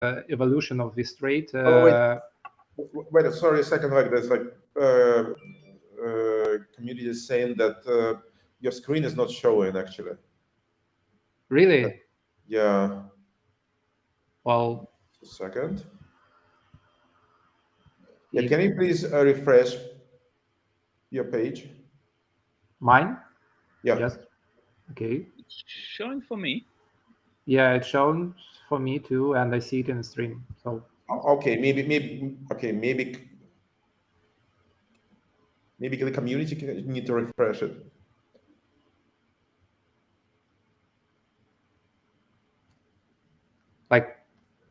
evolution of this trade. Wait, sorry a second. Like there's like community is saying that your screen is not showing actually. Really? Yeah. Well, A second. Yeah, can you please refresh your page? Mine? Yeah. Yes. Okay. It's showing for me. Yeah, it's shown for me too, and I see it in the stream. So Okay, maybe the community need to refresh it. like,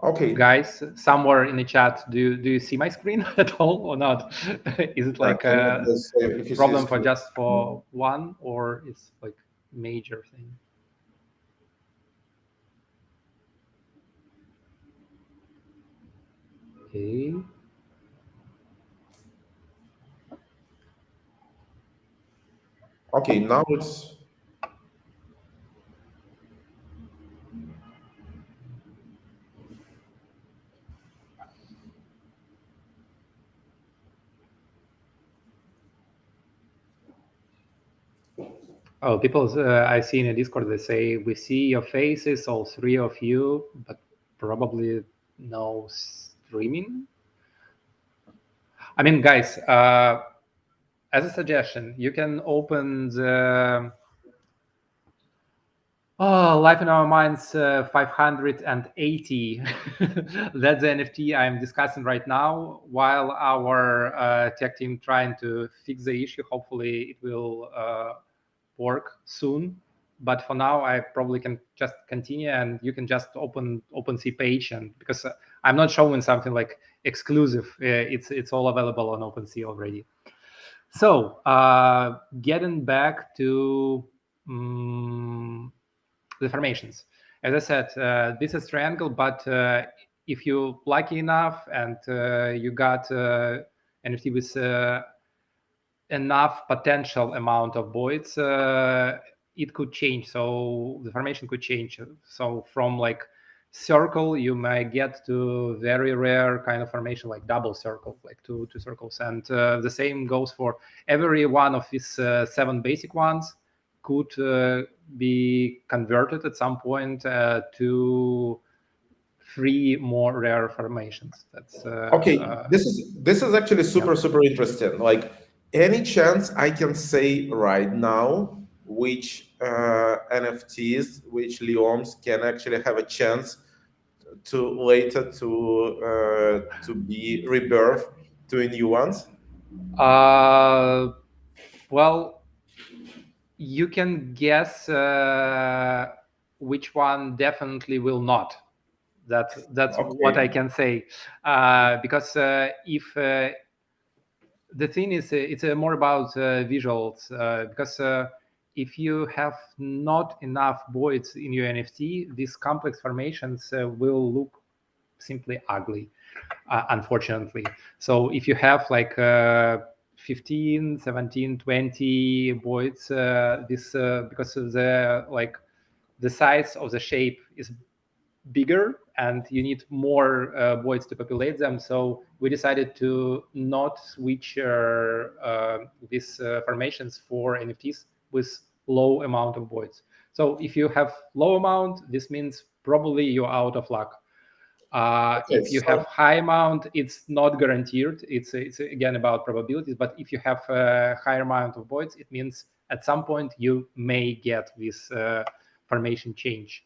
okay, guys, somewhere in the chat, do you see my screen at all or not? Is it like a problem for just for one, or it's like major thing? Okay. Okay, now it's Oh, people, I see in the Discord, they say, we see your faces, all three of you, but probably no streaming. I mean, guys, as a suggestion, you can open the Life in Our Minds 580. That's the NFT I'm discussing right now, while our tech team trying to fix the issue. Hopefully it will work soon. But for now, I probably can just continue, and you can just open OpenSea page, and because I'm not showing something like exclusive, it's all available on OpenSea already. So getting back to the formations, as I said, this is triangle, but if you're lucky enough and you got NFT with enough potential amount of voids, it could change. So the formation could change. So from like circle, you might get to very rare kind of formation like double circle, like two circles. And the same goes for every one of these 7 basic ones could be converted at some point to 3 more rare formations. That's okay. This is actually super interesting. Like, any chance I can say right now which NFTs, which LIOMs can actually have a chance to later to be rebirthed to a new ones? Well, you can guess which one definitely will not. That's okay. What I can say, because if the thing is, it's more about visuals, because if you have not enough voids in your NFT, these complex formations will look simply ugly, unfortunately. So if you have like 15, 17, 20 voids, this because of the size of the shape is bigger and you need more voids to populate them. So we decided to not switch these formations for NFTs with low amount of voids. So if you have low amount, this means probably you're out of luck. If you have high amount, it's not guaranteed. It's again about probabilities. But if you have a higher amount of voids, it means at some point you may get this formation change.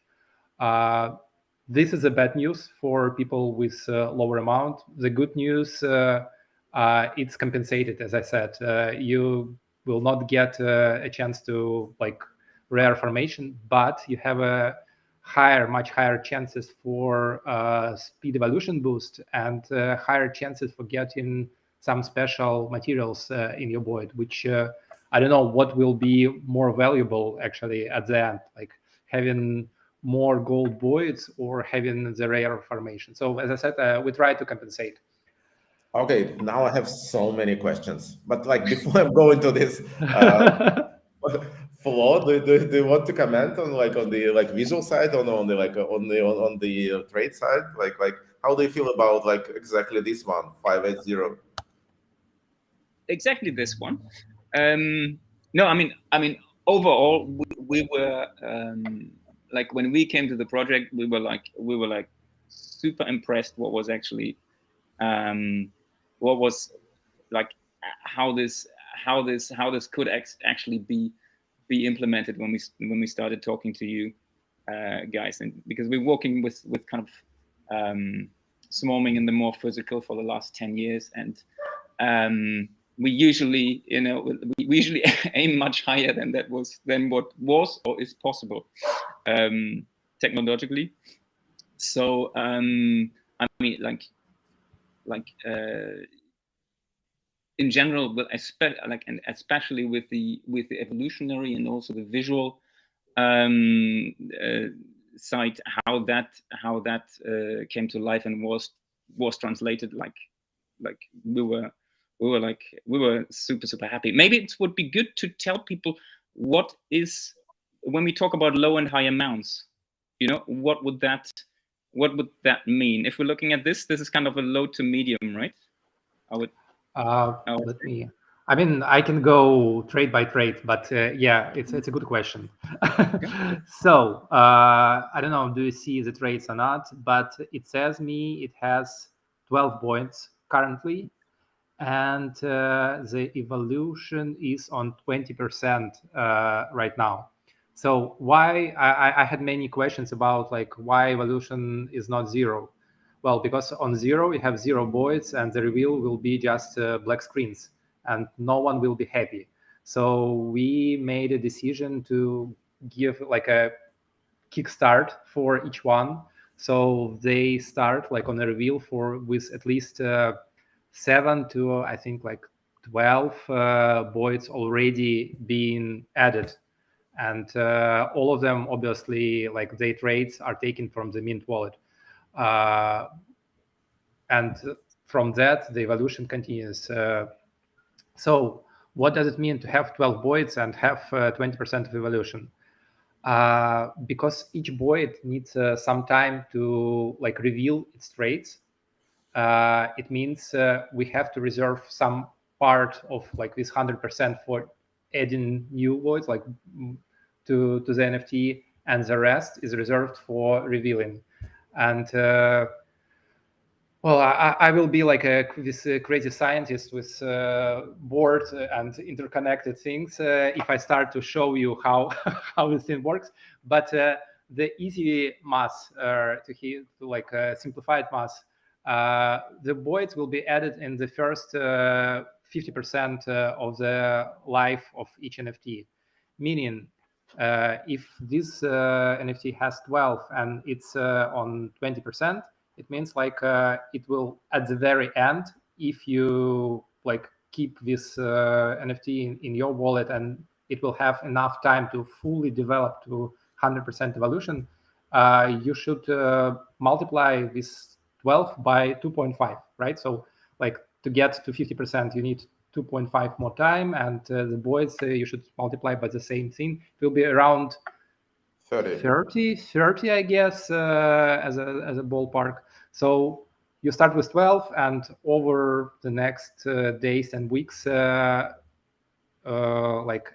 This is the bad news for people with lower amount. The good news, it's compensated. As I said, you will not get a chance to like rare formation, but you have a much higher chances for speed evolution boost and higher chances for getting some special materials in your void, which I don't know what will be more valuable actually at the end, like having more gold voids or having the rare formation. So as I said, we try to compensate. Okay, now I have so many questions, but like before I'm going to this Flo, do you want to comment on the visual side, on the trade side, like how do you feel about like exactly this one, 580? Exactly this one. No, I mean, overall, we were like when we came to the project, we were like super impressed. What was actually, what was like how this could actually be implemented when we started talking to you guys, and because we're working with kind of swarming in the more physical for the last 10 years, and we usually aim much higher than what was or is possible technologically. So I mean, like in general, but especially with the evolutionary and also the visual side, how that came to life and was translated, like we were super happy. Maybe it would be good to tell people what is, when we talk about low and high amounts, what would that mean? If we're looking at this is kind of a low to medium, right? I mean, I can go trade by trade, but yeah, it's a good question. So I don't know, do you see the trades or not? But it says me it has 12 points currently, and the evolution is on 20% right now. So why I had many questions about like why evolution is not zero. Well, because on zero you have 0 voids and the reveal will be just black screens and no one will be happy. So we made a decision to give like a kickstart for each one. So they start like on a reveal with at least 7 to I think like 12 voids already being added, and all of them obviously like their trades are taken from the mint wallet, and from that the evolution continues. So what does it mean to have 12 voids and have 20% of evolution? Because each void needs some time to like reveal its traits. It means we have to reserve some part of like this 100% for adding new voids like to the NFT, and the rest is reserved for revealing. And well, I will be like this crazy scientist with board and interconnected things if I start to show you how how this thing works. But the easy math to like simplified math, the voids will be added in the first 50% of the life of each NFT. Meaning, if this NFT has 12 and it's on 20%, it means like it will at the very end, if you like keep this NFT in your wallet, and it will have enough time to fully develop to 100% evolution, you should multiply this 12 by 2.5, right? So like to get to 50%, you need 2.5 more time, and the voids you should multiply by the same thing. It will be around 30, I guess, as a ballpark. So you start with 12, and over the next days and weeks, like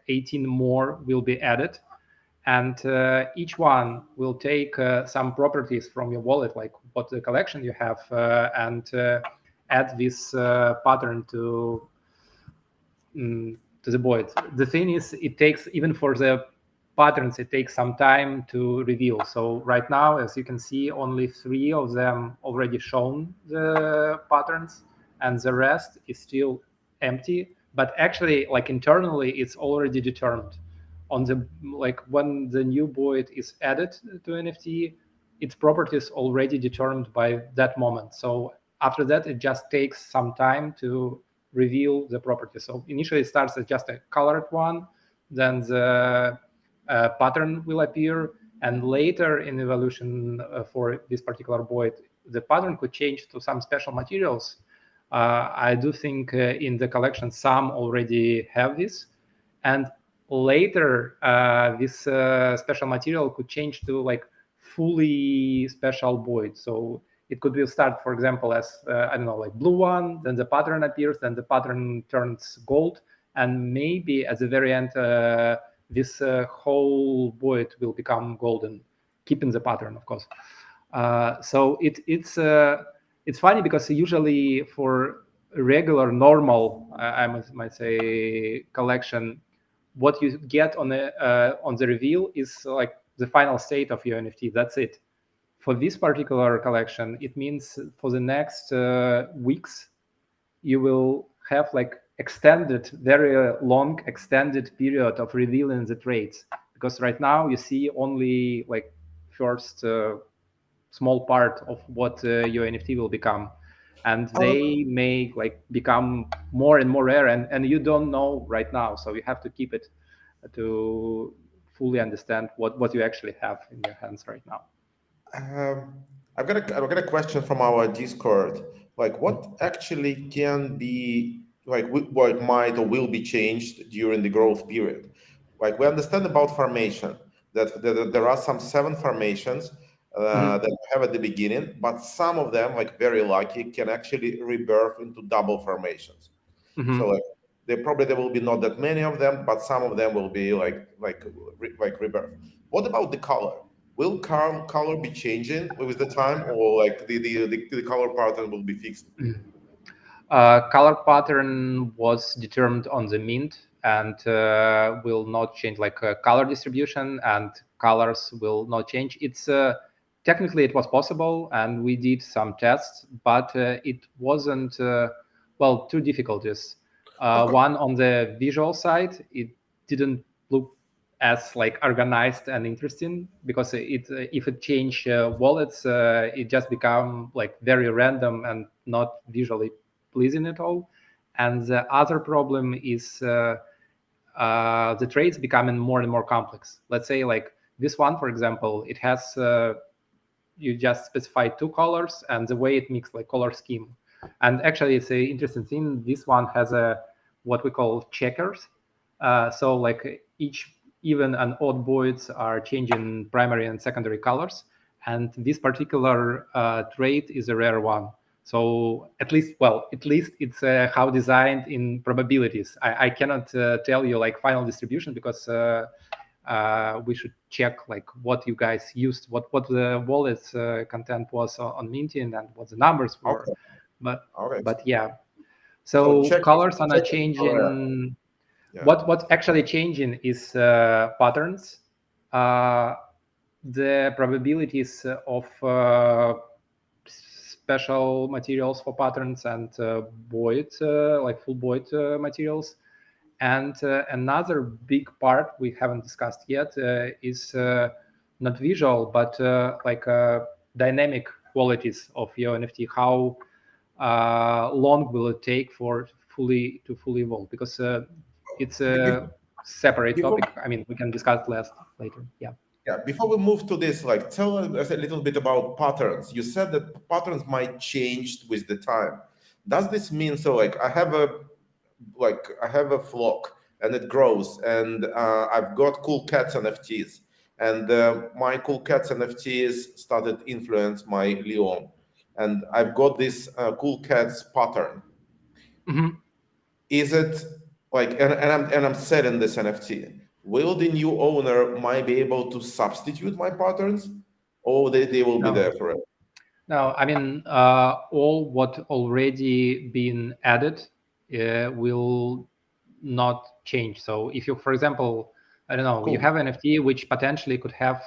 18 more will be added. And each one will take some properties from your wallet, like what the collection you have, and add this pattern to the void. The thing is, it takes, even for the patterns, it takes some time to reveal. So right now, as you can see, only 3 of them already shown the patterns, and the rest is still empty. But actually, like internally, it's already determined. On the like when the new void is added to NFT, its properties already determined by that moment. So after that, it just takes some time to reveal the property. So initially it starts as just a colored one, then the pattern will appear, and later in evolution for this particular void, the pattern could change to some special materials. I do think in the collection some already have this, and later this special material could change to like fully special void. So It could be start, for example, as I don't know, like blue one, then the pattern appears, then the pattern turns gold, and maybe at the very end, this whole void will become golden, keeping the pattern, of course. So it's funny because usually for regular, normal, I might say, collection, what you get on the reveal is like the final state of your NFT. That's it. For this particular collection, it means for the next weeks, you will have like extended, very long extended period of revealing the trades. Because right now you see only like first small part of what your NFT will become. And they may like become more and more rare, and you don't know right now. So you have to keep it to fully understand what you actually have in your hands right now. I've got a question from our Discord. Like, what actually can be like what might or will be changed during the growth period? Like, we understand about formation that there are some 7 formations that we have at the beginning, but some of them, like very lucky, can actually rebirth into double formations. So like there will be not that many of them, but some of them will be like rebirth. What about the color? Will color be changing with the time, or like the color pattern will be fixed? Color pattern was determined on the mint and will not change, like color distribution and colors will not change. It's technically it was possible and we did some tests, but it wasn't well, two difficulties. One, on the visual side, it didn't look as like organized and interesting because if it change wallets, it just become like very random and not visually pleasing at all. And the other problem is the trades becoming more and more complex. Let's say like this one, for example, it has you just specify 2 colors and the way it mixed like color scheme. And actually, it's an interesting thing. This one has a what we call checkers. So like each even and odd voids are changing primary and secondary colors. And this particular trait is a rare one. So at least it's how designed in probabilities. I cannot tell you like final distribution because we should check like what you guys used, what the wallet's content was on minting and what the numbers were. But yeah, so colors are not changing. Yeah. What's actually changing is patterns. The probabilities of special materials for patterns and void, like full void materials. And another big part we haven't discussed yet is not visual, but like dynamic qualities of your NFT. How long will it take for fully evolve? Because it's a separate topic. I mean, we can discuss later. Yeah. Yeah, before we move to this, like tell us a little bit about patterns. You said that patterns might change with the time. Does this mean so like I have a flock and it grows and I've got cool cats NFTs and my cool cats NFTs started influence my LIOM and I've got this cool cats pattern. Is it like and I'm selling this NFT? Will the new owner might be able to substitute my patterns, or they will be there forever? No, I mean all what already been added will not change. So if you, for example, I don't know, you have an NFT which potentially could have,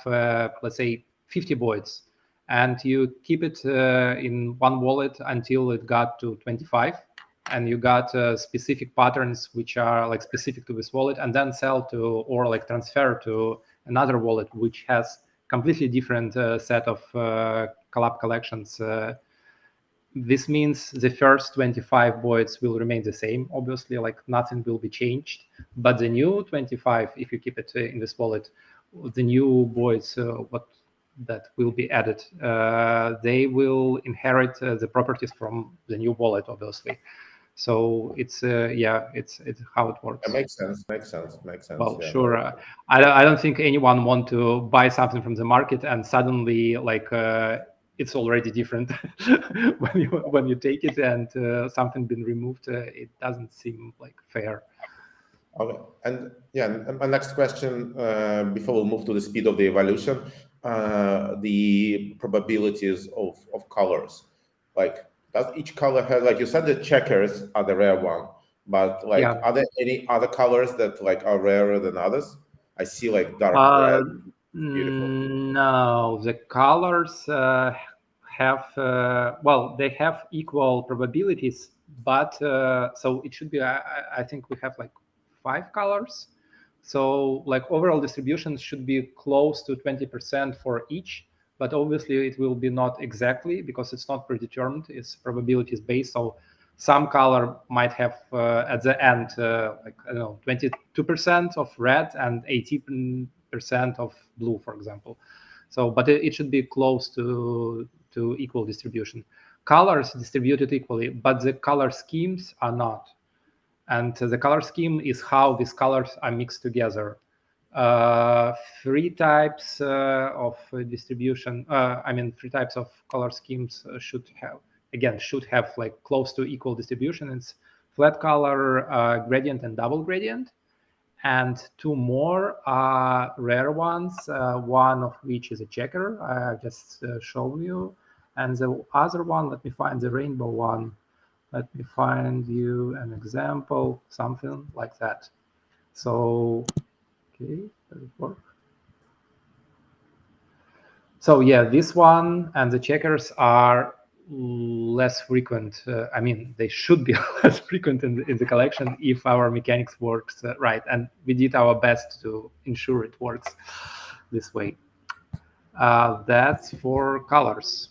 let's say, 50 voids, and you keep it in one wallet until it got to 25, and you got specific patterns which are like specific to this wallet, and then sell to or like transfer to another wallet which has completely different set of collab collections. This means the first 25 voids will remain the same. Obviously, like nothing will be changed. But the new 25, if you keep it in this wallet, the new voids, what that will be added, they will inherit the properties from the new wallet, obviously. So it's it's how it works. It makes sense. Well, Yeah. sure. I don't think anyone want to buy something from the market and suddenly like it's already different when you take it and something been removed. It doesn't seem like fair. Okay, and yeah, and my next question before we move to the speed of the evaluation, the probabilities of colors. Like, does each color have, like you said, the checkers are the rare one, but like, Yeah. are there any other colors that like are rarer than others? I see like dark red, beautiful. No, the colors have well, they have equal probabilities, but so it should be. I think we have like 5 colors. So like overall distribution should be close to 20% for each, but obviously it will be not exactly because it's not predetermined. It's probabilities based. So some color might have at the end like I don't know 22% of red and 18% of blue, for example. So, but it should be close to equal distribution. Colors distributed equally, but the color schemes are not. And the color scheme is how these colors are mixed together. 3 types of distribution. I mean, 3 types of color schemes should have like close to equal distribution. It's flat color, gradient, and double gradient. And 2 more are rare ones, one of which is a checker. I just shown you. And the other one, let me find the rainbow one. Let me find you an example, something like that. So, okay, does it work? So yeah, this one and the checkers are less frequent. I mean, they should be less frequent in the collection if our mechanics works right. And we did our best to ensure it works this way. That's for colors.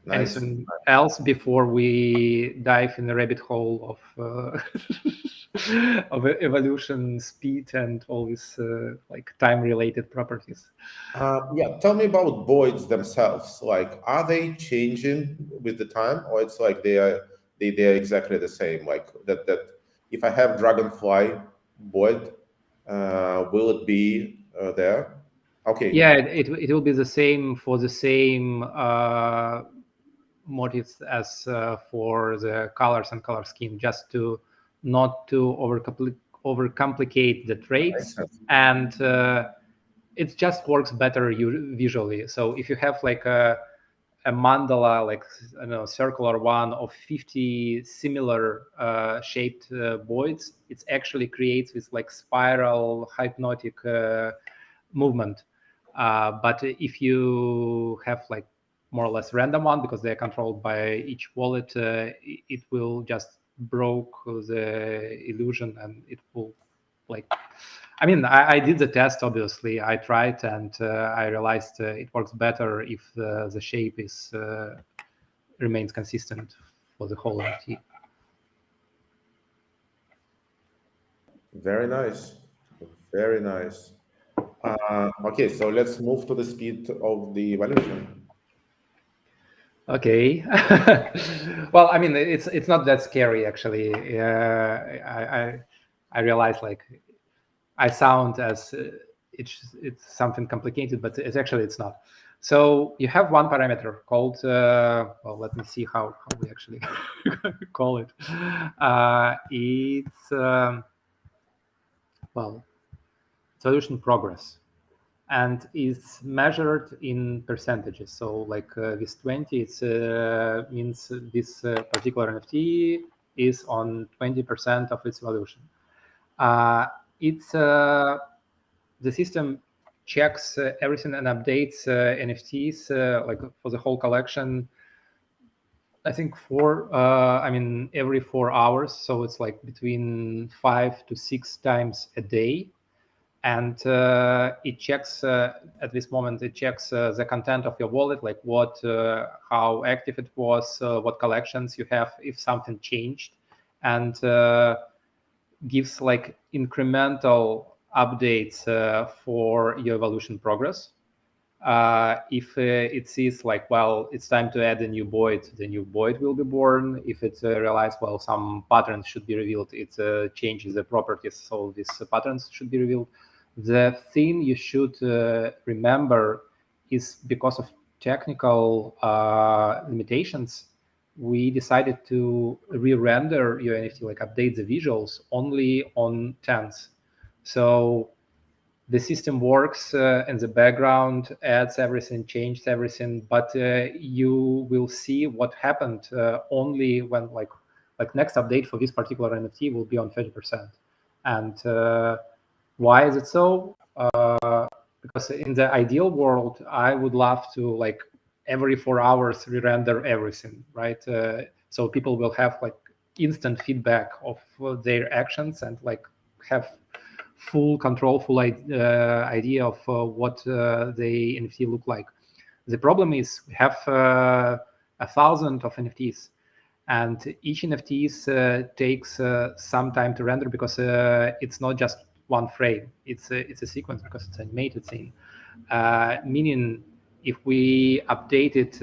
Nice. Anything else before we dive in the rabbit hole of of evolution, speed, and all these like time-related properties? Yeah, tell me about voids themselves. Like, are they changing with the time, or it's like they are exactly the same? Like that if I have dragonfly void, will it be there? Okay. Yeah, it will be the same for the same motifs as for the colors and color scheme, just to not to overcomplicate the traits, and it just works better visually. So if you have like a mandala, like I don't know, circular one of 50 similar shaped voids, it actually creates this like spiral hypnotic movement. But if you have like more or less random one, because they're controlled by each wallet, it will just broke the illusion, and it will like. I mean, I did the test. Obviously, I tried, and I realized it works better if the shape is remains consistent for the whole NFT. Very nice. Very nice. Okay, so let's move to the speed of the evaluation. Okay. Well, I mean, it's not that scary actually. I realize like I sound as it's something complicated, but it's not. So you have one parameter called well, let me see how we actually call it. It's well, solution progress, and is measured in percentages. So like this 20, it's means this particular NFT is on 20% of its valuation. It's the system checks everything and updates NFTs like for the whole collection. I think every 4 hours. So it's like between 5 to 6 times a day. And it checks at this moment. It checks the content of your wallet, like how active it was, what collections you have, if something changed, and gives like incremental updates for your evolution progress. If it sees like, well, it's time to add a new void, the new void will be born. If it realizes, well, some patterns should be revealed, it changes the properties, so these patterns should be revealed. The thing you should remember is because of technical limitations, we decided to re-render your NFT, like update the visuals only on 10s. So the system works in the background, adds everything, changes everything, but you will see what happened only when like next update for this particular NFT will be on 30%. And why is it so? Because in the ideal world, I would love to like every 4 hours re-render everything, right? So people will have like instant feedback of their actions and like have full control, full idea of what the NFT look like. The problem is we have 1,000 of NFTs, and each NFTs takes some time to render because it's not just one frame. It's a sequence because it's an animated thing. Meaning, if we update it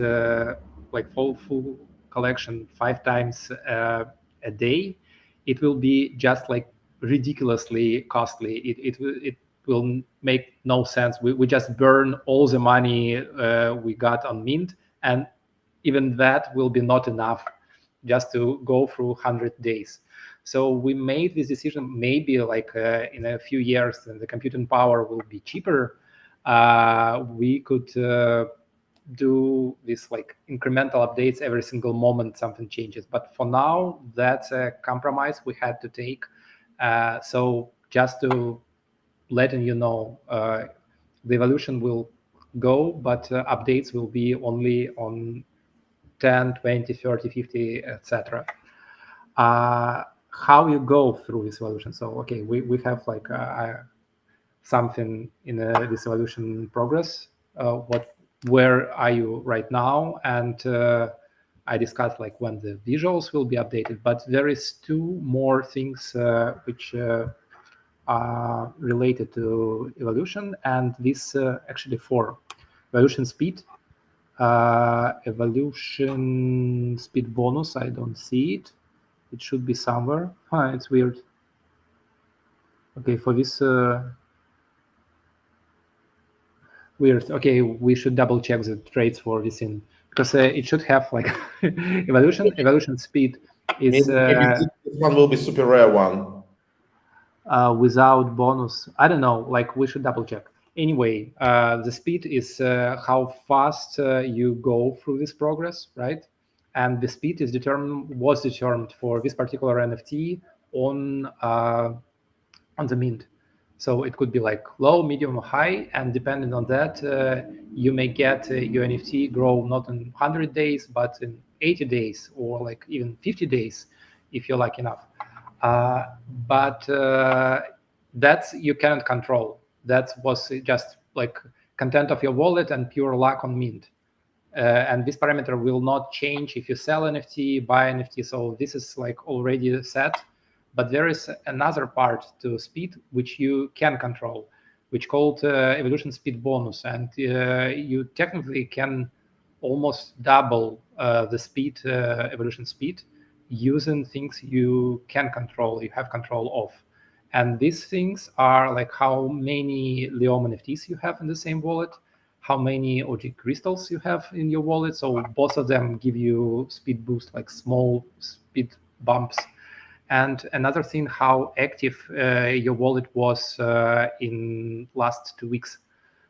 like full collection 5 times a day, it will be just like ridiculously costly. It will make no sense. We just burn all the money we got on mint, and even that will be not enough just to go through 100 days. So we made this decision. Maybe like in a few years, when the computing power will be cheaper, we could do this like incremental updates every single moment something changes. But for now, that's a compromise we had to take. So just to letting you know, the evolution will go, but updates will be only on 10, 20, 30, 50, etc. How you go through this evolution? So, okay, we have like something in this evolution progress. Where are you right now? And I discussed like when the visuals will be updated, but there is 2 more things which are related to evolution, and this actually 4. Evolution speed, evolution speed bonus. I don't see it. It should be somewhere. It's weird. Okay, for this weird. Okay, we should double check the traits for this in, because it should have like evolution speed is maybe this one will be super rare one. without bonus. I don't know. Like we should double check. Anyway, the speed is how fast you go through this progress, right? And the speed is was determined for this particular NFT on the mint. So it could be like low, medium, or high, and depending on that, you may get your NFT grow not in 100 days, but in 80 days, or like even 50 days, if you're lucky enough. But that's you cannot control. That was just like content of your wallet and pure luck on mint. And this parameter will not change if you sell NFT, buy NFT. So this is like already set. But there is another part to speed which you can control, which called evolution speed bonus, and you technically can almost double the speed, evolution speed, using things you can control, you have control of. And these things are like how many LIOM NFTs you have in the same wallet, how many OG crystals you have in your wallet. So both of them give you speed boost, like small speed bumps. And another thing, how active your wallet was in last 2 weeks.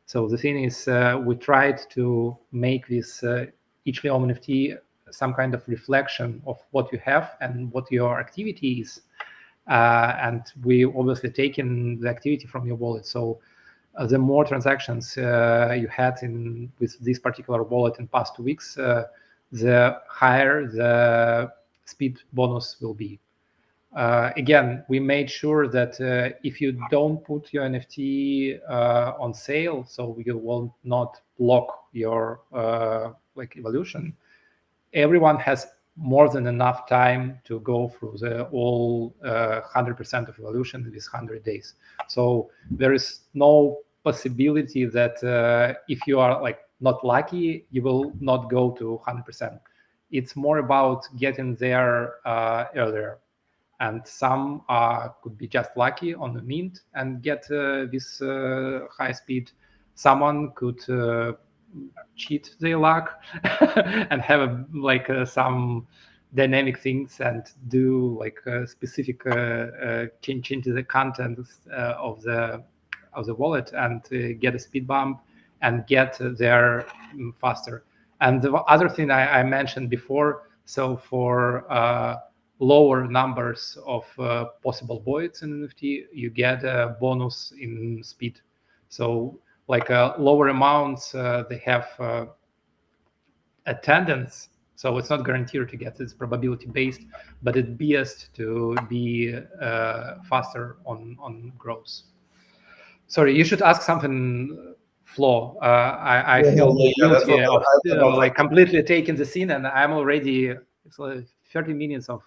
So the thing is, we tried to make this each LIOM NFT some kind of reflection of what you have and what your activity is. And we obviously taken the activity from your wallet. So the more transactions you had with this particular wallet in past 2 weeks, the higher the speed bonus will be. Again, we made sure that if you don't put your NFT on sale, so you will not block your like evolution, everyone has more than enough time to go through the all 100% of evolution in these 100 days. So there is no possibility that if you are like not lucky, you will not go to 100%. It's more about getting there earlier. and some could be just lucky on the mint and get this high speed. Someone could cheat their luck and have some dynamic things and do specific change the content of the wallet and get a speed bump and get there faster. And the other thing I mentioned before, so for lower numbers of possible voids in NFT, you get a bonus in speed. So lower amounts, they have attendance, so it's not guaranteed to get, it's probability based, but it's biased to be faster on growth. Sorry, you should ask something, Flo. I feel guilty of completely taking the scene, and I'm already, it's like 30 minutes of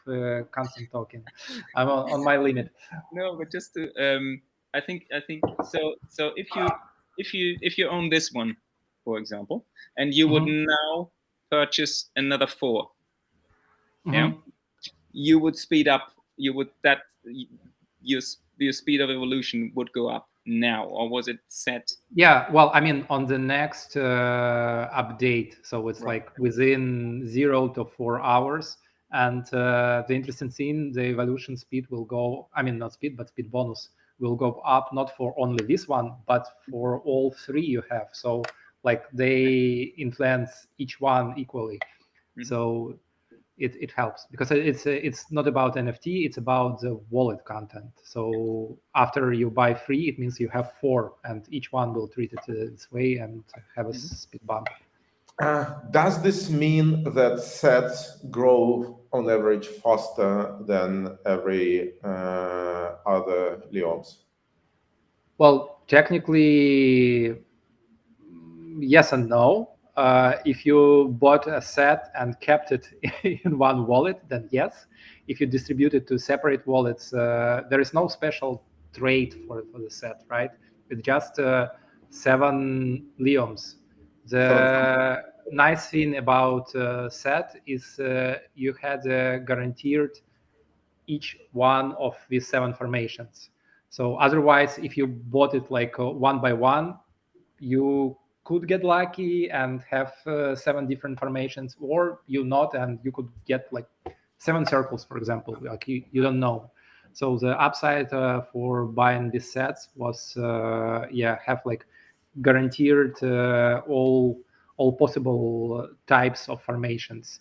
constant talking. I'm on my limit. No, but just to I think so if you own this one, for example, and you would now purchase another 4, yeah, you would speed up, your speed of evolution would go up now, or was it set? Yeah, well, I mean, on the next update, so it's like within 0 to 4 hours. And the interesting thing, the evolution speed will go, I mean, not speed, but speed bonus will go up, not for only this one, but for all 3 you have. So they influence each one equally. So it helps, because it's not about NFT, it's about the wallet content. So after you buy 3, it means you have 4, and each one will treat it this way and have a speed bump. Does this mean that sets grow on average faster than every other LIOMs? Well, technically, yes and no. If you bought a set and kept it in one wallet, then yes. If you distribute it to separate wallets, there is no special trade for the set, right? It's just 7 LIOMs. The nice thing about set is you had guaranteed each one of these 7 formations. So otherwise, if you bought it one by one, you could get lucky and have 7 different formations, or you not, and you could get 7 circles, for example. You don't know. So the upside for buying these sets was have guaranteed all possible types of formations.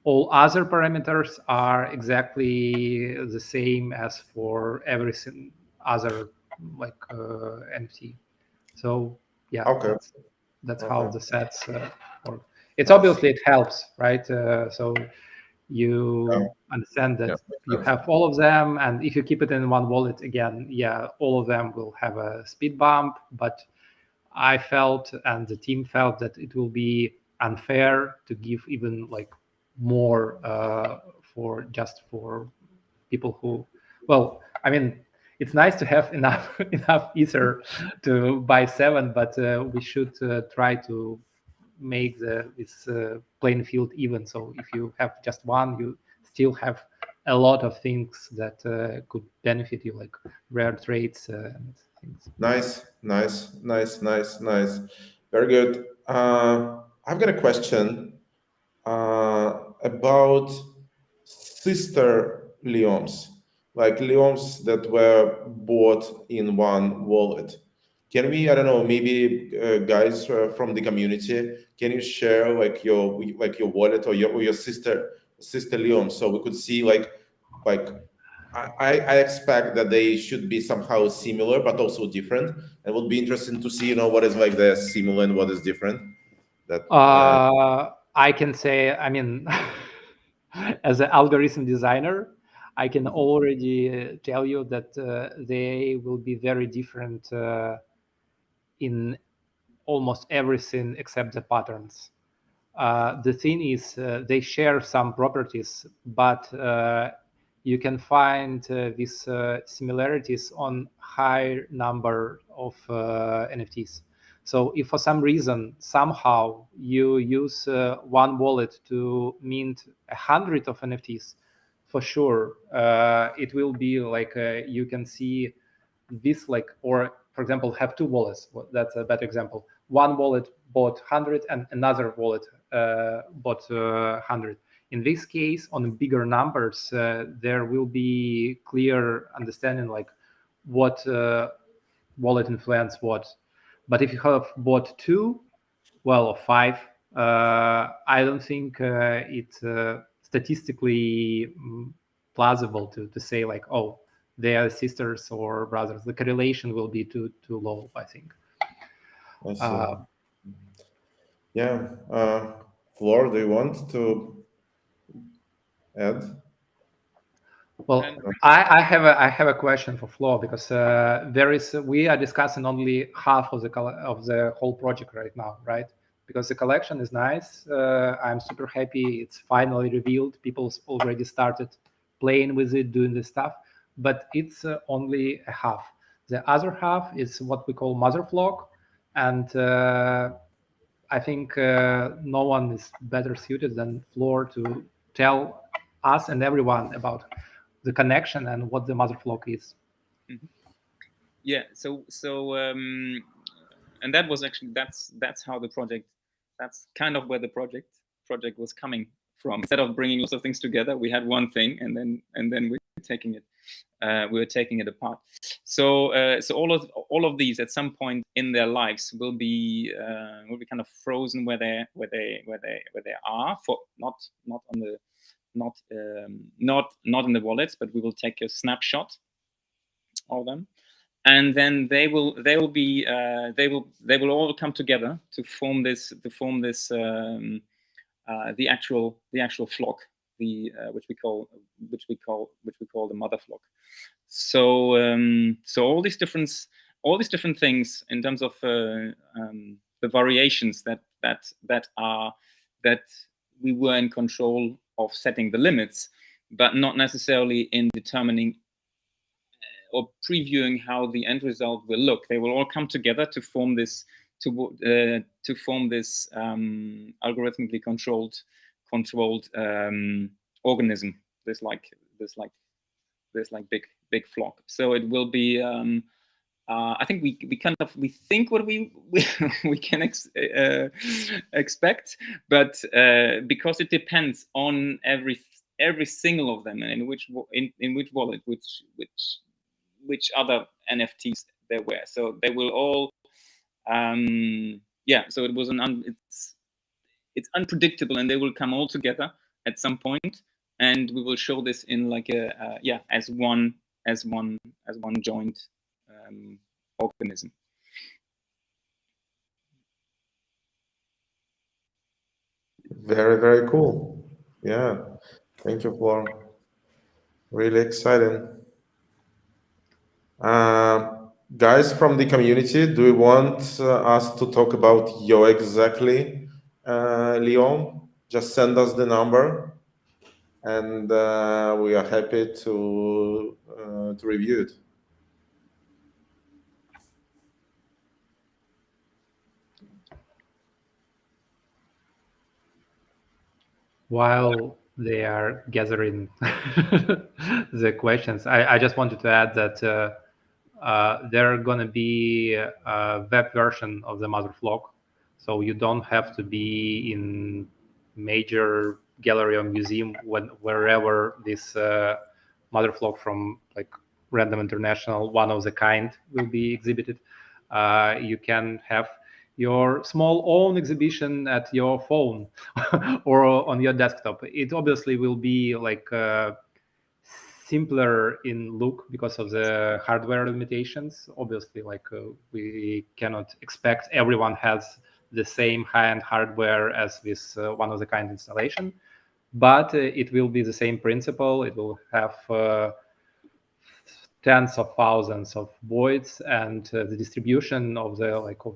All other parameters are exactly the same as for every other NFT. So yeah, okay. That's how the sets work. It's obviously it helps, right? So you understand that you have all of them, and if you keep it in one wallet, again, all of them will have a speed bump. But I felt, and the team felt, that it will be unfair to give even more for people who, well, I mean, it's nice to have enough ether to buy 7, but we should try to make this playing field even. So if you have just one, you still have a lot of things that could benefit you, like rare traits and things. Nice. Very good. I've got a question about sister LIOMs, like LIOMs that were bought in one wallet. Can we, I don't know, maybe guys from the community, can you share your wallet or your sister LIOM, so we could see I expect that they should be somehow similar but also different. It would be interesting to see, what is the similar and what is different. That I can say, I mean, as an algorithm designer, I can already tell you that they will be very different in almost everything except the patterns. The thing is, they share some properties, but you can find these similarities on high number of NFTs. So if for some reason, somehow you use one wallet to mint 100 of NFTs, for sure. It will be like you can see this, like, or for example, have two wallets. That's a better example. One wallet bought 100 and another wallet bought 100. In this case, on bigger numbers, there will be clear understanding like what wallet influence what. But if you have bought two, well, or five, I don't think it's statistically plausible to say like, oh, they are sisters or brothers. The correlation will be too low, I think. I see. Yeah. Flor, do you want to add? Well, I have a question for Flo, because we are discussing only half of the whole project right now, right? Because the collection is nice. I'm super happy it's finally revealed. People's already started playing with it, doing this stuff, but it's only a half. The other half is what we call mother flock, and I think no one is better suited than Flor to tell us and everyone about the connection and what the mother flock is. Mm-hmm. Yeah. So and that was actually that's how the project. That's kind of where the project was coming from. Instead of bringing lots of things together, we had one thing, and then we're taking it. We were taking it apart. So all of these at some point in their lives will be kind of frozen where they are, for not on the not in the wallets, but we will take a snapshot of them, and then they will all come together to form this the actual flock, which we call the mother flock. So all these different things in terms of the variations that we were in control of setting the limits, but not necessarily in determining or previewing how the end result will look. They will all come together to form this algorithmically controlled organism. This big flock. So it will be. I think we think what we can expect, but because it depends on every single of them, and in which wallet, which other NFTs there were. So they will all, So it was it's unpredictable, and they will come all together at some point, and we will show this in like as one joint organism. Very, very cool. Yeah, thank you, Flor. Really exciting. Guys from the community, do you want us to talk about yo exactly, LIOM? Just send us the number, and we are happy to review it. While they are gathering the questions, I just wanted to add that there are going to be a web version of the mother flock, so you don't have to be in major gallery or museum wherever this mother flock from like Random International, one of the kind, will be exhibited. You can have your small own exhibition at your phone or on your desktop. It obviously will be like simpler in look because of the hardware limitations. Obviously, like we cannot expect everyone has the same high-end hardware as this one of the kind installation, but it will be the same principle. It will have tens of thousands of voids, and the distribution of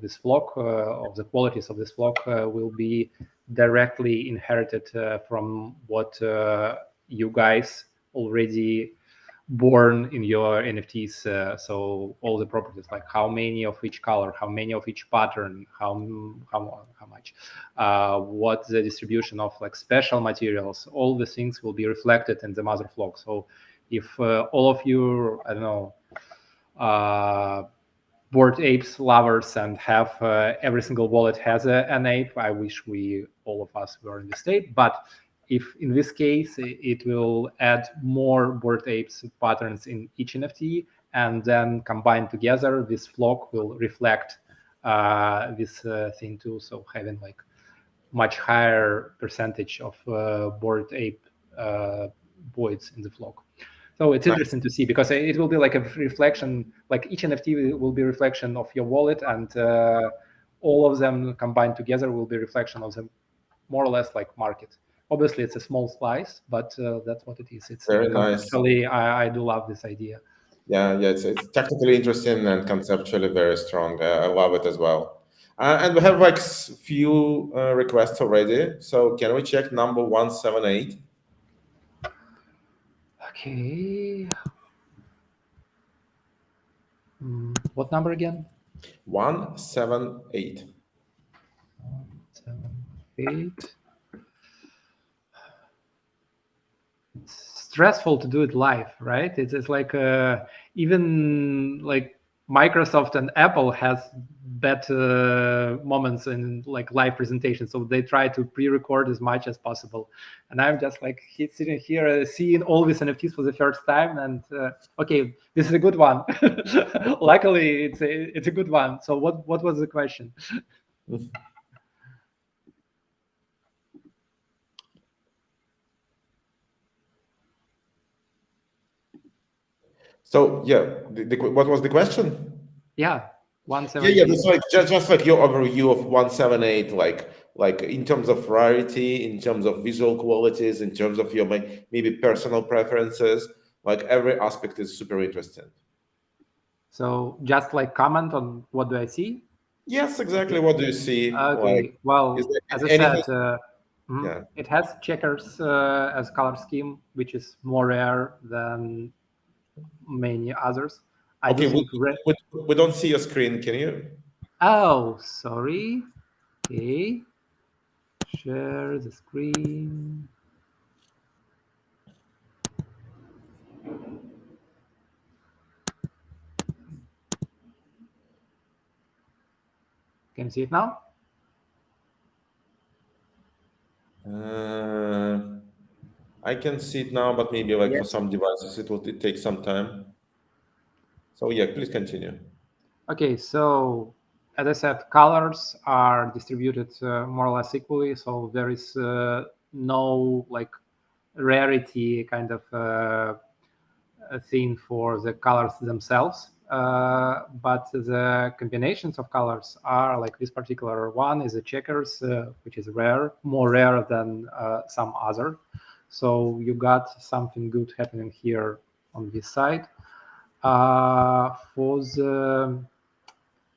this flock, of the qualities of this flock, will be directly inherited from what you guys already born in your NFTs. So all the properties, like how many of each color, how many of each pattern, how much, what the distribution of like special materials, all the things will be reflected in the mother flock. So if all of you, I don't know, Bored Apes lovers and have every single wallet has an ape, I wish all of us were in the state. But if in this case, it will add more Bored Apes patterns in each NFT, and then combined together, this flock will reflect this thing too. So having like much higher percentage of Bored Ape boys in the flock. So it's interesting to see, because it will be like a reflection, like each NFT will be a reflection of your wallet, and all of them combined together will be a reflection of the more or less like market. Obviously, it's a small slice, but that's what it is. It's very nice. Actually, I do love this idea. Yeah, it's technically interesting and conceptually very strong. I love it as well. And we have like few requests already. So can we check number 178? Okay. What number again? 178. 178. It's stressful to do it live, right? It's like even like Microsoft and Apple has better moments in like live presentations, so they try to pre-record as much as possible. And I'm just like sitting here seeing all these NFTs for the first time, and okay, this is a good one. Luckily, it's a good one. So what was the question? So yeah, what was the question? Yeah, 178. Yeah, it's like just like your overview of 178, like in terms of rarity, in terms of visual qualities, in terms of your maybe personal preferences, like every aspect is super interesting. So just like comment on what do I see? Yes, exactly. What do you see? Okay, Like, well, as I said, yeah. it has checkers as color scheme, which is more rare than many others. I Okay, do think we don't see your screen. Can you? Oh, sorry. Okay, share the screen. Can you see it now? I can see it now, but maybe like for Yes. some devices it will take some time. So yeah, please continue. Okay, so as I said, colors are distributed more or less equally. So there is no like rarity kind of a thing for the colors themselves. But the combinations of colors are like this particular one is a checkers, which is rare, more rare than some other. So you got something good happening here on this side. For the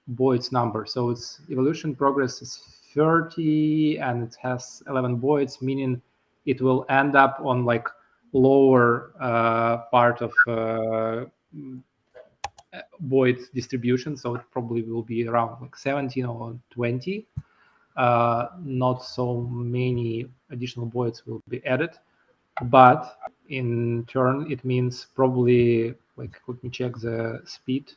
Boyd's number, so its evolution progress is 30 and it has 11 Boyds, meaning it will end up on like lower part of Boyd distribution, so it probably will be around like 17 or 20. Not so many additional Boyds will be added, but in turn it means probably like, let me check the speed.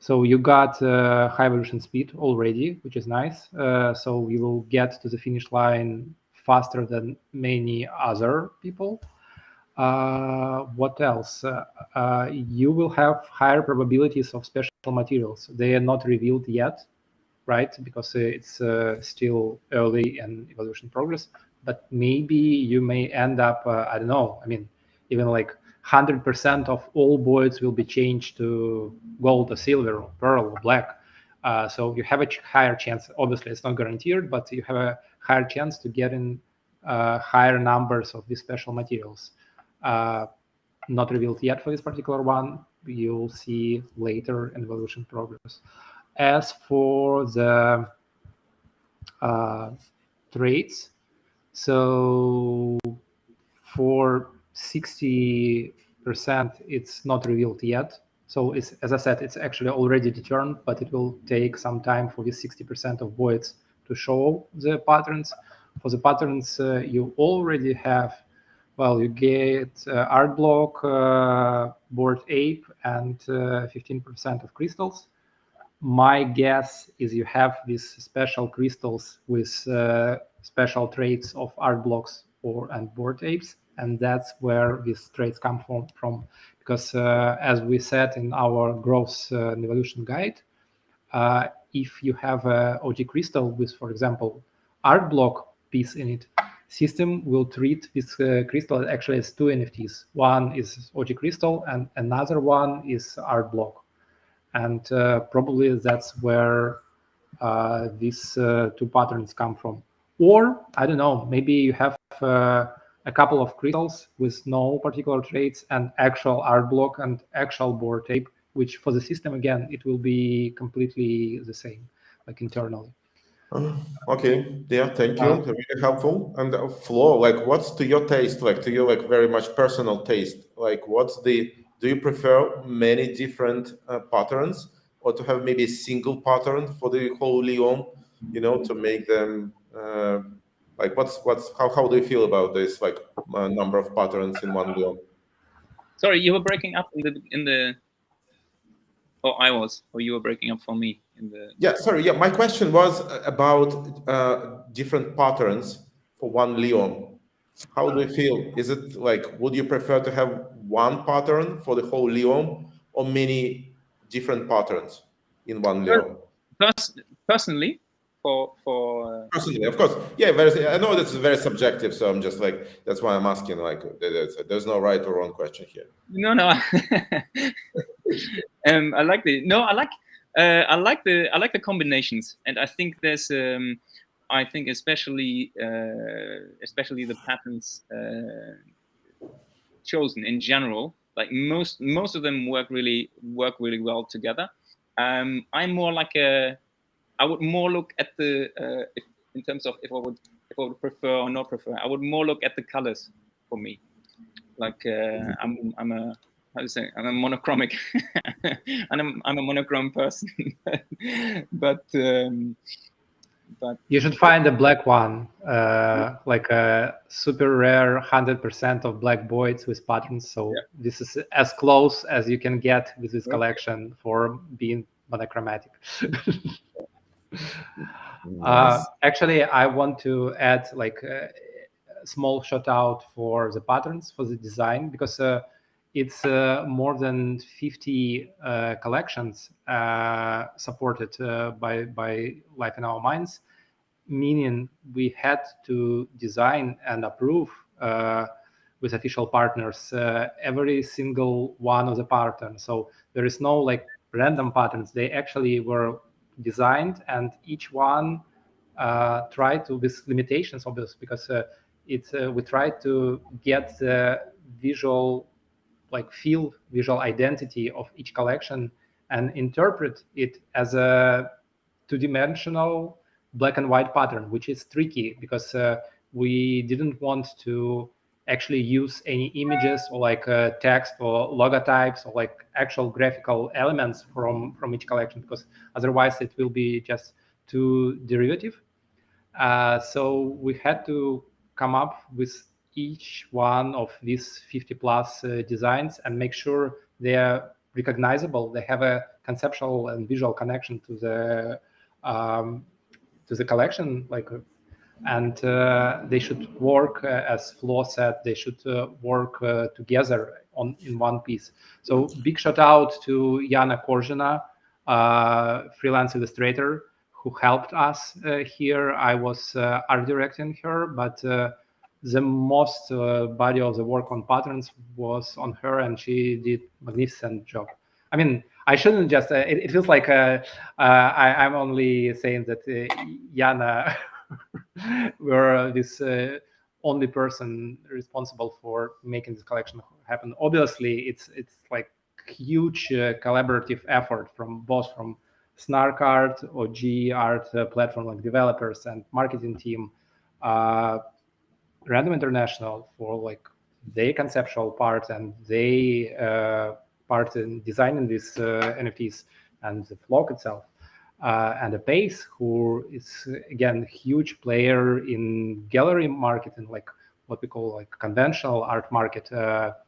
So you got high evolution speed already, which is nice. So you will get to the finish line faster than many other people. What else? You will have higher probabilities of special materials. They are not revealed yet, right? Because it's still early in evolution progress. But maybe you may end up, I don't know, I mean, even like 100% of all Boyds will be changed to gold or silver or pearl or black. So you have a higher chance. Obviously, it's not guaranteed, but you have a higher chance to get in higher numbers of these special materials. Not revealed yet for this particular one. You'll see later in evolution progress. As for the traits, so for 60 it's not revealed yet. So it's, as I said, it's actually already determined, but it will take some time for these 60% of voids to show the patterns. For the patterns you already have, well, you get art block, Bored Ape, and 15% of crystals. My guess is you have these special crystals with special traits of art blocks and Bored Apes, and that's where these traits come from. Because as we said in our growth and evolution guide, if you have a OG crystal with, for example, art block piece in it, system will treat this crystal actually as two NFTs. One is OG crystal and another one is art block. And probably that's where these two patterns come from. Or, I don't know, maybe you have a couple of crystals with no particular traits and actual art block and actual Bored Ape, which for the system, again, it will be completely the same, like internally. Okay, yeah, thank you. Really helpful. And Flo, like, what's to your taste, like, to your like very much personal taste? Like, do you prefer many different patterns, or to have maybe a single pattern for the whole LIOM? To make them like, how do you feel about this, like, number of patterns in one LIOM? Sorry, you were breaking up in the. Oh, I was, or you were breaking up for me in the. Yeah, sorry. Yeah, my question was about different patterns for one LIOM. How do you feel? Is it like, would you prefer to have one pattern for the whole LIOM, or many different patterns in one LIOM? Personally, for Personally, of course, yeah. I know this is very subjective, so I'm just like, that's why I'm asking. Like, there's no right or wrong question here. No. I like the combinations, and I think there's I think especially the patterns chosen in general, like most of them work really well together. I'm more like I would more look at the in terms of if I would prefer or not prefer. I would more look at the colors for me. Like I'm a how to say, I'm a monochromic I'm a monochrome person. but you should find a black one, like a super rare 100% of black voids with patterns. So this is as close as you can get with this collection for being monochromatic. Nice. Actually, I want to add like a small shout out for the patterns, for the design, because it's more than 50 collections supported by Life in Our Minds, meaning we had to design and approve with official partners every single one of the patterns. So there is no like random patterns. They actually were designed, and each one tried to, with limitations, obviously, because we tried to get the visual visual identity of each collection and interpret it as a two-dimensional black and white pattern, which is tricky because we didn't want to actually use any images or like text or logotypes or like actual graphical elements from each collection, because otherwise it will be just too derivative. So we had to come up with each one of these 50 plus designs and make sure they are recognizable. They have a conceptual and visual connection to the collection, and they should work, as Flo said, they should work together in one piece. So big shout out to Yana Korzhina, freelance illustrator, who helped us here. I was art directing her, but the most body of the work on patterns was on her, and she did magnificent job. I mean, I shouldn't just. It feels like I'm only saying that Yana were this only person responsible for making this collection happen. Obviously, it's like huge collaborative effort from SnarkArt, OG.Art platform, like developers and marketing team, Random International for like their conceptual part and they part in designing these NFTs and the flock itself. And the Pace, who is again huge player in gallery market and like what we call like conventional art market.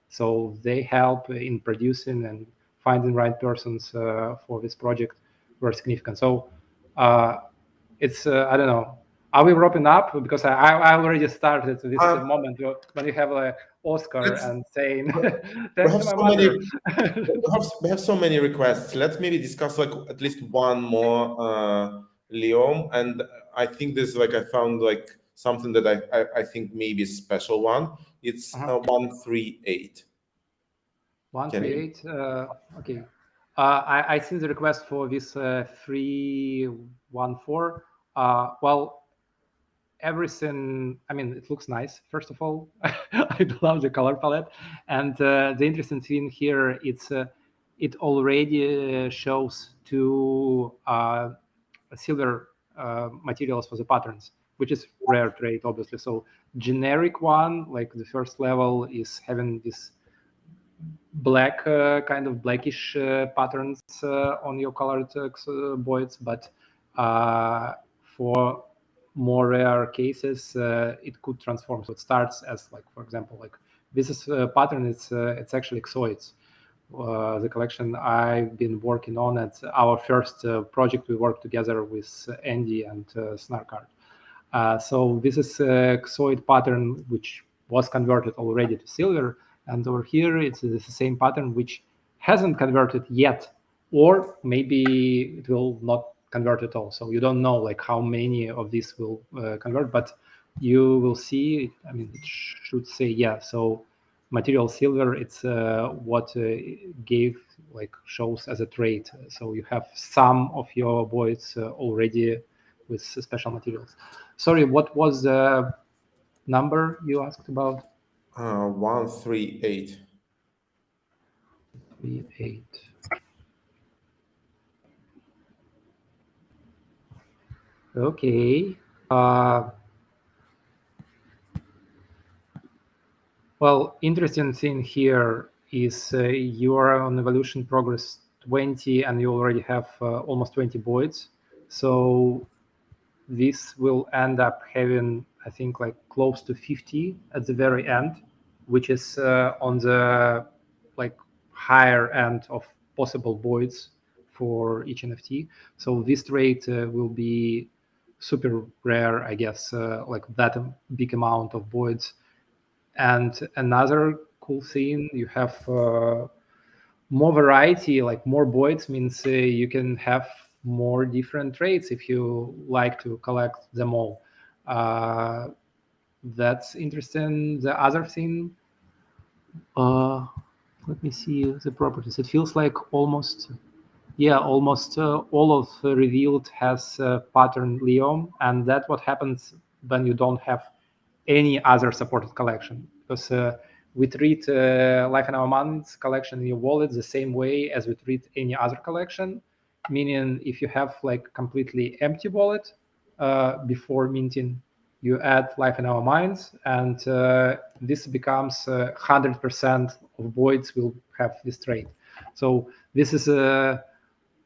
So they help in producing and finding right persons for this project were significant. So it's I don't know. Are we wrapping up? Because I already started this moment when you have a Oscar and saying thanks to my mother. We have so many requests. Let's maybe discuss like at least one more LIOM, and I think this like I found like something that I think maybe a special one. It's 138. 138. Okay. I see the request for this 314. Well, everything, I mean, it looks nice, first of all. I love the color palette. And the interesting thing here, it already shows two silver materials for the patterns, which is rare trait, obviously. So generic one, like the first level, is having this black kind of blackish patterns on your colored voids, but for more rare cases it could transform. So it starts as like, for example, like this is pattern, it's actually xoids. The collection I've been working on at our first project, we worked together with Andy and SnarkArt. So this is a xoid pattern which was converted already to silver, and over here it's the same pattern which hasn't converted yet, or maybe it will not convert at all. So you don't know like how many of these will convert, but you will see. I mean, it should say yeah. So material silver, it's what gave like shows as a trait. So you have some of your voids already with special materials. Sorry, what was the number you asked about? 138. 38. Okay. Well, interesting thing here is you are on evolution progress 20 and you already have almost 20 voids. So this will end up having, I think, like close to 50 at the very end, which is on the like higher end of possible voids for each NFT. So this trait will be super rare, I guess, like that big amount of voids. And another cool thing, you have more variety, like more voids means you can have more different traits if you like to collect them all. That's interesting. The other thing, let me see the properties. It feels like almost all of revealed has pattern LIOM, and that's what happens when you don't have any other supported collection, because we treat Life in Our Minds collection in your wallet the same way as we treat any other collection, meaning if you have like completely empty wallet before minting, you add Life in Our Minds, and this becomes 100% of voids will have this trait. So this is a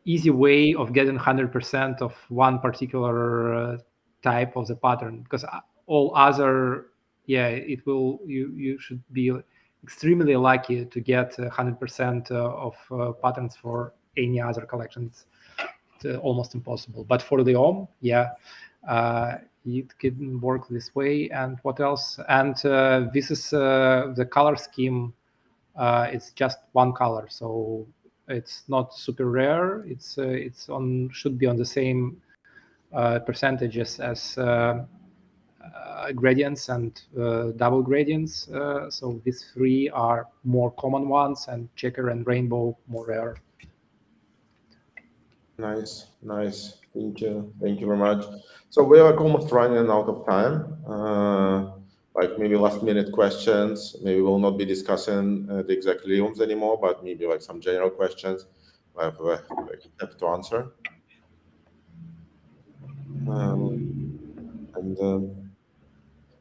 easy way of getting 100% of one particular type of the pattern, because all other, it will, you should be extremely lucky to get 100% of patterns for any other collection. It's almost impossible. But for the OM, it can work this way. And what else? And this is the color scheme. It's just one color, so it's not super rare. It's should be on the same percentages as gradients and double gradients. So these three are more common ones, and checker and rainbow more rare. Nice. Thank you very much. So we are almost running out of time. Like maybe last minute questions. Maybe we'll not be discussing the exact LIOMs anymore, but maybe like some general questions I have to answer. And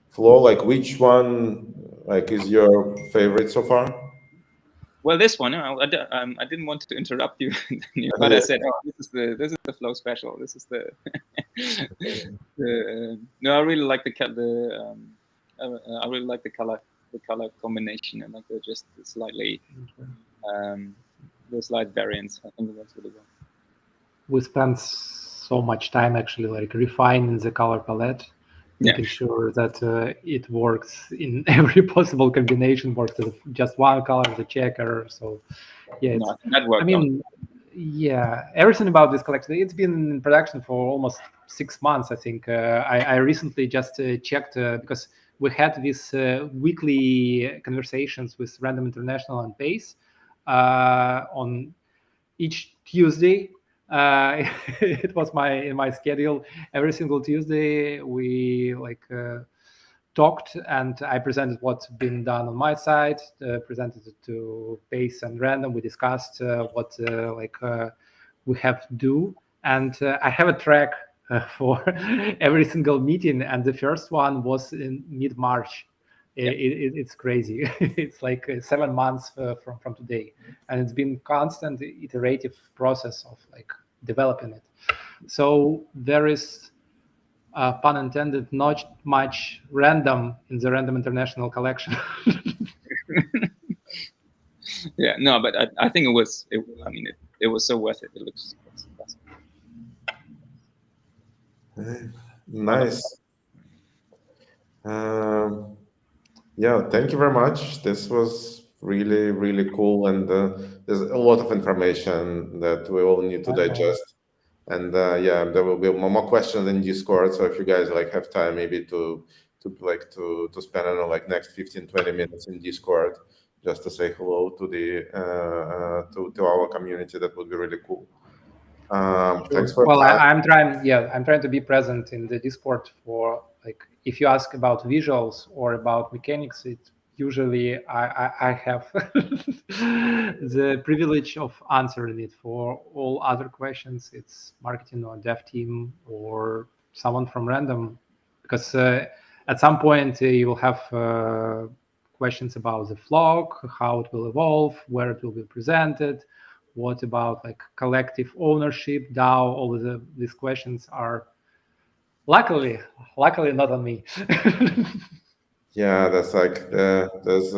Flo, like which one like is your favorite so far? Well, this one, I didn't want to interrupt you, but I said, "Oh, this is the Flow special. This is the." No, I really like I really like the color combination, and like just slightly the slight variance. I think that's really well. We spent so much time actually like refining the color palette, making sure that it works in every possible combination, works with just one color, the checker. So yeah, that worked. I mean, yeah, everything about this collection, it's been in production for almost 6 months, I think. I recently just checked because we had these weekly conversations with Random International and Pace on each Tuesday. It was in my schedule. Every single Tuesday we talked, and I presented what's been done on my side, presented it to Pace and Random. We discussed what we have to do, and I have a track for every single meeting, and the first one was in mid-March. It's crazy. It's like 7 months from today, and it's been constant iterative process of like developing it. So there is pun intended, not much random in the Random International collection. Yeah, no, but I think it was so worth it. It looks awesome. Nice. Yeah, thank you very much. This was really, really cool, and there's a lot of information that we all need to digest. And yeah, there will be more questions in Discord. So if you guys like have time, maybe to spend, I don't know, like next 15-20 minutes in Discord just to say hello to the to our community, that would be really cool. Thanks for I'm trying to be present in the Discord for like, if you ask about visuals or about mechanics, it usually I have the privilege of answering it. For all other questions, it's marketing or dev team or someone from Random, because at some point you will have questions about the vlog, how it will evolve, where it will be presented. What about like collective ownership, DAO? All of these questions are luckily not on me. Yeah, that's like there's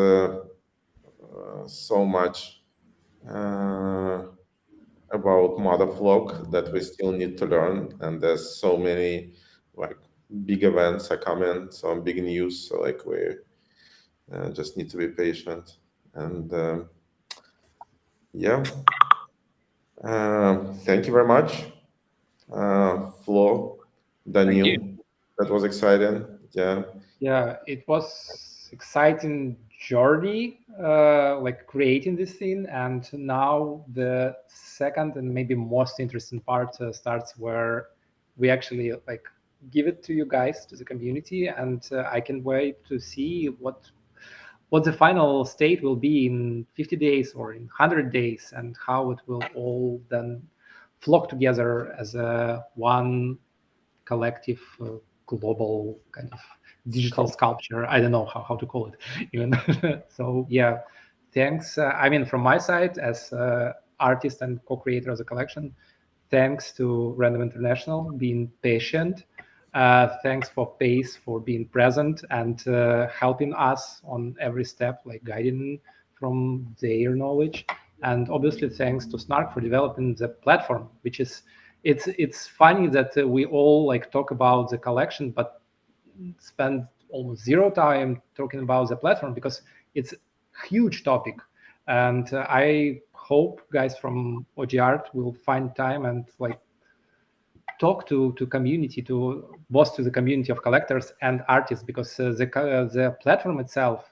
so much about Motherflock that we still need to learn, and there's so many like big events are coming, some big news. So like we just need to be patient, and yeah. Thank you very much, Flo, Danil. That was exciting. Yeah, it was exciting journey, like creating this thing, and now the second and maybe most interesting part starts, where we actually like give it to you guys, to the community, and I can wait to see what the final state will be in 50 days or in 100 days, and how it will all then flock together as a one collective global kind of digital sculpture. I don't know how to call it even. So yeah, thanks. I mean, from my side as artist and co-creator of the collection, thanks to Random International being patient. Thanks for Pace for being present and helping us on every step, like guiding from their knowledge. And obviously, thanks to Snark for developing the platform, which is it's funny that we all like talk about the collection, but spend almost zero time talking about the platform, because it's a huge topic. And I hope guys from OG.Art will find time and like talk to community, to both to the community of collectors and artists, because the platform itself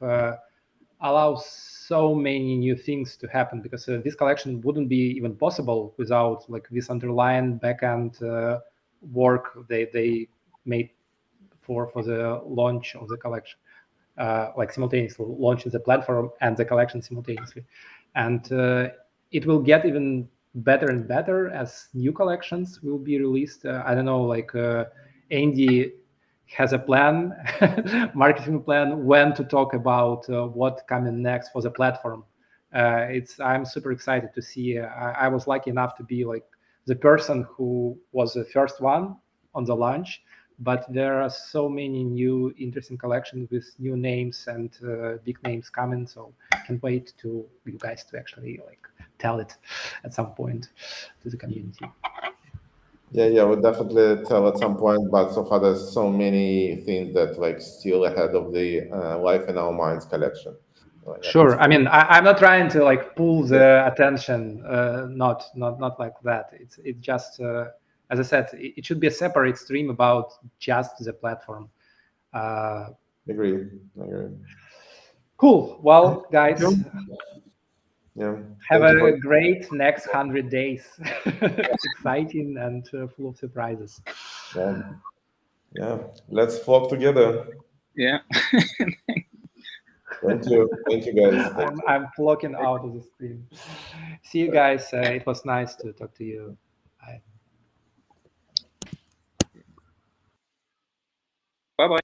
allows so many new things to happen, because this collection wouldn't be even possible without like this underlying backend work they made for the launch of the collection, like simultaneously launching the platform and the collection simultaneously. And it will get even better and better as new collections will be released. I don't know, like Andy has a plan, marketing plan, when to talk about what coming next for the platform. I'm super excited to see. I was lucky enough to be like the person who was the first one on the launch, but there are so many new interesting collections with new names and big names coming. So I can't wait to you guys to actually like tell it at some point to the community. Yeah, we'll definitely tell at some point, but so far there's so many things that like still ahead of the Life in Our Minds collection. Sure. I mean, I'm not trying to like pull the attention, not like that. It's just, as I said, it should be a separate stream about just the platform. Agree. Cool. Well, guys, yeah. have a great next 100 days. Exciting and full of surprises. Yeah. Let's flock together. Yeah. Thank you guys. I'm flocking out of the stream. See you guys. It was nice to talk to you. Bye. Bye-bye.